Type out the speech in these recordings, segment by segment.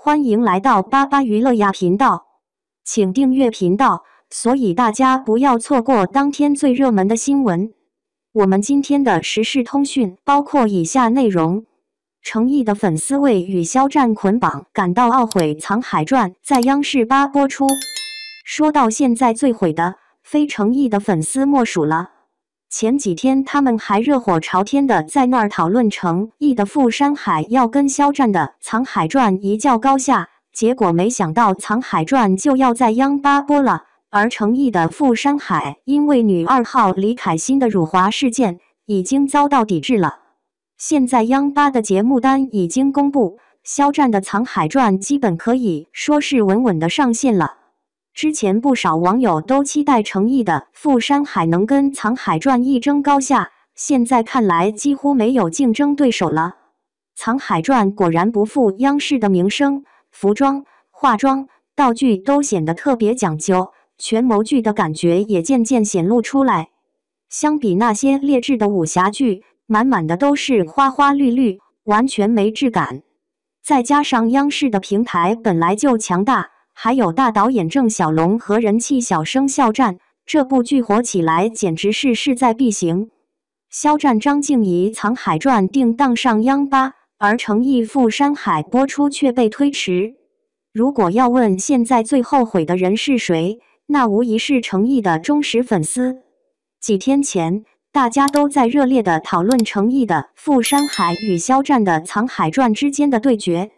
欢迎来到巴巴娱乐呀频道，请订阅频道，所以大家不要错过当天最热门的新闻。我们今天的时事通讯包括以下内容：程毅的粉丝为与肖战捆绑，感到懊悔，《藏海传》在央视8播出。说到现在最悔的，非程毅的粉丝莫属了。前几天他们还热火朝天的在那儿讨论程毅的《富山海》要跟肖战的《藏海传》一较高下，结果没想到《藏海传》就要在央8播了，而程毅的《富山海》因为女2号李凯欣的辱华事件已经遭到抵制了。现在央8的节目单已经公布，肖战的《藏海传》基本可以说是稳稳的上线了。之前不少网友都期待程毅的《富山海》能跟《藏海传》一争高下，现在看来几乎没有竞争对手了。《藏海传》果然不负央视的名声，服装、化妆、道具都显得特别讲究，权谋剧的感觉也渐渐显露出来。相比那些劣质的武侠剧，满满的都是花花绿绿，完全没质感。再加上央视的平台本来就强大，还有大导演郑晓龙和人气小生肖战，这部剧火起来简直是势在必行。肖战、张婧仪《藏海传》定档上央8，而程毅《富山海》播出却被推迟。如果要问现在最后悔的人是谁，那无疑是程毅的忠实粉丝。几天前，大家都在热烈地讨论程毅的《富山海》与肖战的《藏海传》之间的对决。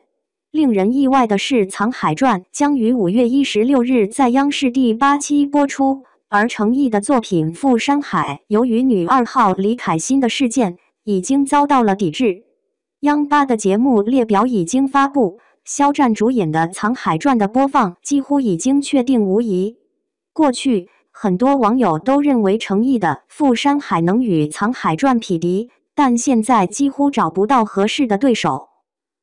令人意外的是，《藏海传》将于5月16日在央视第8期播出，而程毅的作品《富山海》由于女2号李凯欣的事件，已经遭到了抵制。央8的节目列表已经发布，肖战主演的《藏海传》的播放几乎已经确定无疑。过去，很多网友都认为程毅的《富山海》能与《藏海传》匹敌，但现在几乎找不到合适的对手。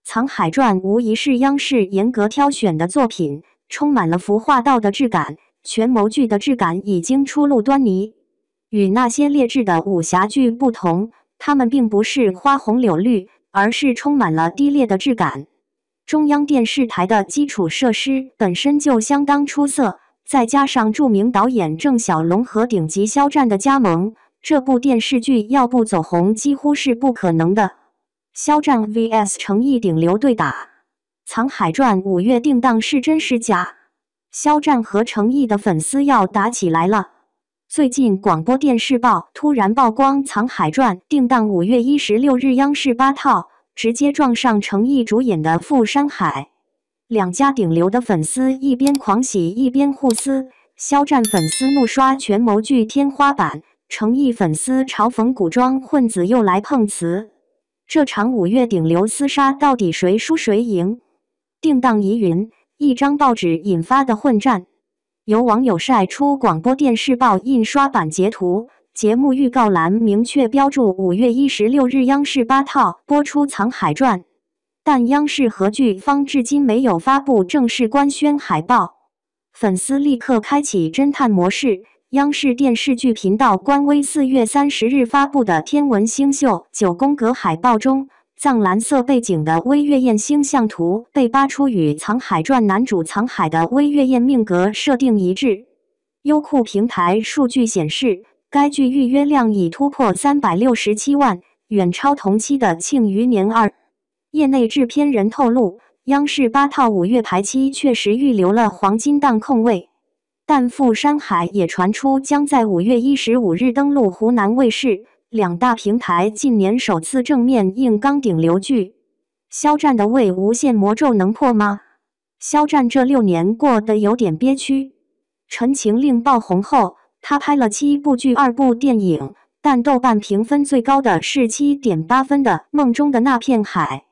《藏海传》无疑是央视严格挑选的作品，充满了服化道的质感，权谋剧的质感已经初露端倪。与那些劣质的武侠剧不同，它们并不是花红柳绿，而是充满了低劣的质感。中央电视台的基础设施本身就相当出色，再加上著名导演郑晓龙和顶级肖战的加盟，这部电视剧要不走红几乎是不可能的。肖战 vs 程毅顶流对打，《藏海传》5月定档是真是假？肖战和程毅的粉丝要打起来了。最近广播电视报突然曝光《藏海传》定档5月16日央视8套，直接撞上程毅主演的《富山海》。两家顶流的粉丝一边狂喜一边互撕，肖战粉丝怒刷权谋剧天花板，程毅粉丝嘲讽古装混子又来碰瓷。这场5月顶流厮杀到底谁输谁赢？定档疑云，一张报纸引发的混战。有网友晒出广播电视报印刷版截图，节目预告栏明确标注5月16日央视8套播出《藏海传》，但央视和剧方至今没有发布正式官宣海报。粉丝立刻开启侦探模式。央视电视剧频道官微4月30日发布的《天文星宿》9宫格海报中，藏蓝色背景的微月宴星象图被扒出与《藏海传》男主藏海的微月宴命格设定一致。优酷平台数据显示，该剧预约量已突破367万，远超同期的《庆余年2》。业内制片人透露，央视8套5月排期确实预留了黄金档空位。但《富山海》也传出将在5月15日登陆湖南卫视，两大平台近年首次正面硬刚顶流剧。肖战的胃无限魔咒能破吗？肖战这6年过得有点憋屈。《陈情令》爆红后，他拍了7部剧2部电影，但豆瓣评分最高的是 7.8 分的《梦中的那片海》。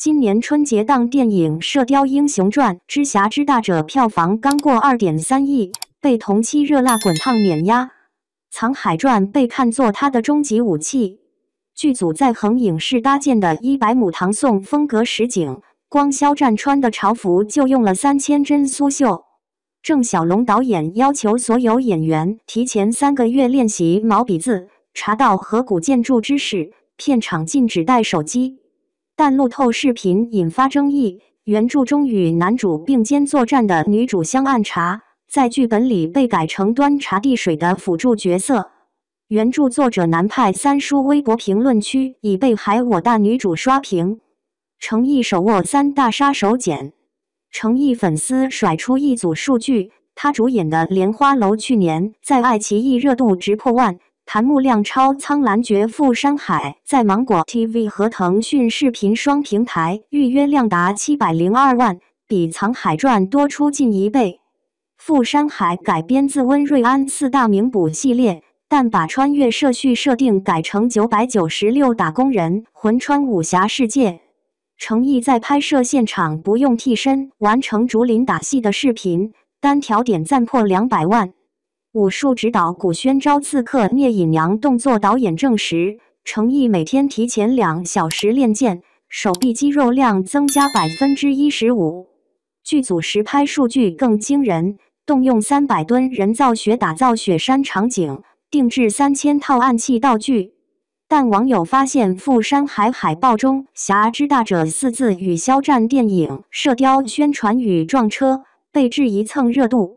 今年春节档电影《射雕英雄传之侠之大者》票房刚过 2.3 亿，被同期热辣滚烫碾压。《藏海传》被看作他的终极武器。剧组在恒影视搭建的100亩唐宋风格实景，光肖战穿的朝服就用了3000针苏绣。郑晓龙导演要求所有演员提前3个月练习毛笔字、茶道和古建筑知识，片场禁止带手机。但路透视频引发争议，原著中与男主并肩作战的女主香暗茶，在剧本里被改成端茶递水的辅助角色。原著作者南派三叔微博评论区已被海我大女主刷屏，诚意手握3大杀手锏。诚意粉丝甩出一组数据，他主演的《莲花楼》去年在爱奇艺热度直破万，弹幕量超《苍兰诀》《富山海》，在芒果 TV 和腾讯视频双平台预约量达702万，比《藏海传》多出近1倍。《富山海》改编自温瑞安4大名捕系列，但把穿越社序设定改成996打工人魂穿武侠世界。诚意在拍摄现场不用替身完成竹林打戏的视频，单条点赞破200万。武术指导古宣昭刺客聂隐娘动作导演证实，诚意每天提前2小时练剑，手臂肌肉量增加15%。剧组实拍数据更惊人，动用300吨人造雪打造雪山场景，定制3000套暗器道具。但网友发现富山海海报中“侠之大者”4字与肖战电影射雕宣传语撞车，被质疑蹭热度。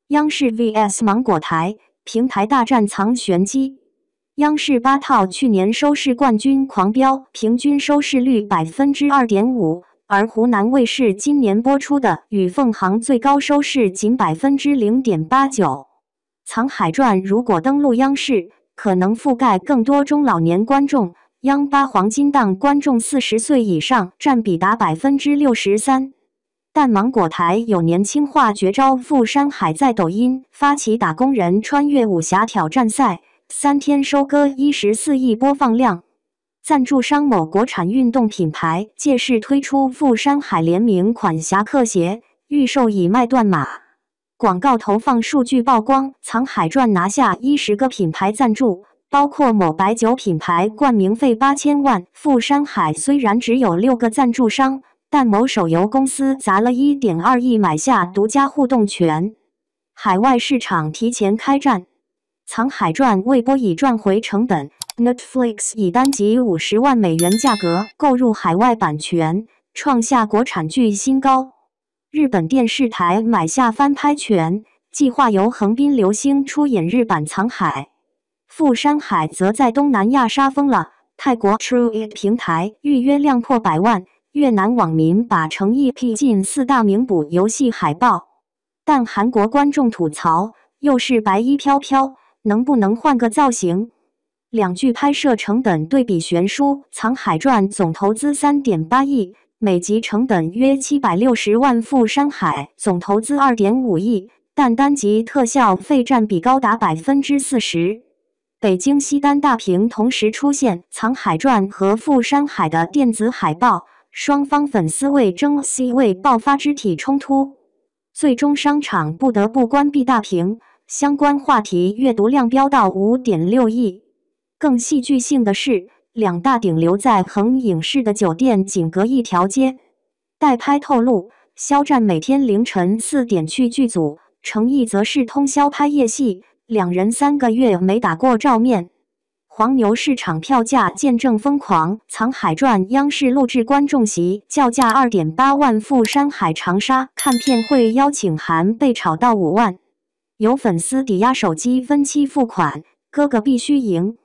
央视 vs 芒果台，平台大战藏玄机。央视8套去年收视冠军狂飙，平均收视率2.5%，而湖南卫视今年播出的《与凤航》最高收视仅0.89%。藏海传如果登陆央视，可能覆盖更多中老年观众，央8黄金档观众40岁以上占比达63%。但芒果台有年轻化绝招富山海在抖音发起打工人穿越武侠挑战赛，3天收割14亿播放量。赞助商某国产运动品牌借势推出富山海联名款侠客鞋，预售已卖断码。广告投放数据曝光，藏海传拿下10个品牌赞助，包括某白酒品牌冠名费8000万。富山海虽然只有6个赞助商，但某手游公司砸了1.2亿买下独家互动权。海外市场提前开战，藏海传未播已赚回成本。Netflix 以单集50万美元价格购入海外版权，创下国产剧新高。日本电视台买下翻拍权，计划由横滨流星出演日版藏海。富山海则在东南亚杀疯了，泰国 TrueIt 平台预约量破100万，越南网民把诚意 P 进4大名捕游戏海报。但韩国观众吐槽，又是白衣飘飘，能不能换个造型？两剧拍摄成本对比悬殊，藏海传总投资3.8亿，每集成本约760万，富山海总投资2.5亿，但单集特效费占比高达40%。北京西单大屏同时出现藏海传和富山海的电子海报，双方粉丝为争 C 位爆发肢体冲突，最终商场不得不关闭大屏，相关话题阅读量飙到5.6亿。更戏剧性的是，两大顶留在恒影视的酒店仅隔一条街。代拍透露，肖战每天凌晨4点去剧组，诚意则是通宵拍夜戏，两人3个月没打过照面。黄牛市场票价见证疯狂，藏海传央视录制观众席叫价2.8万，富山海长沙看片会邀请函被炒到5万。有粉丝抵押手机分期付款，哥哥必须赢。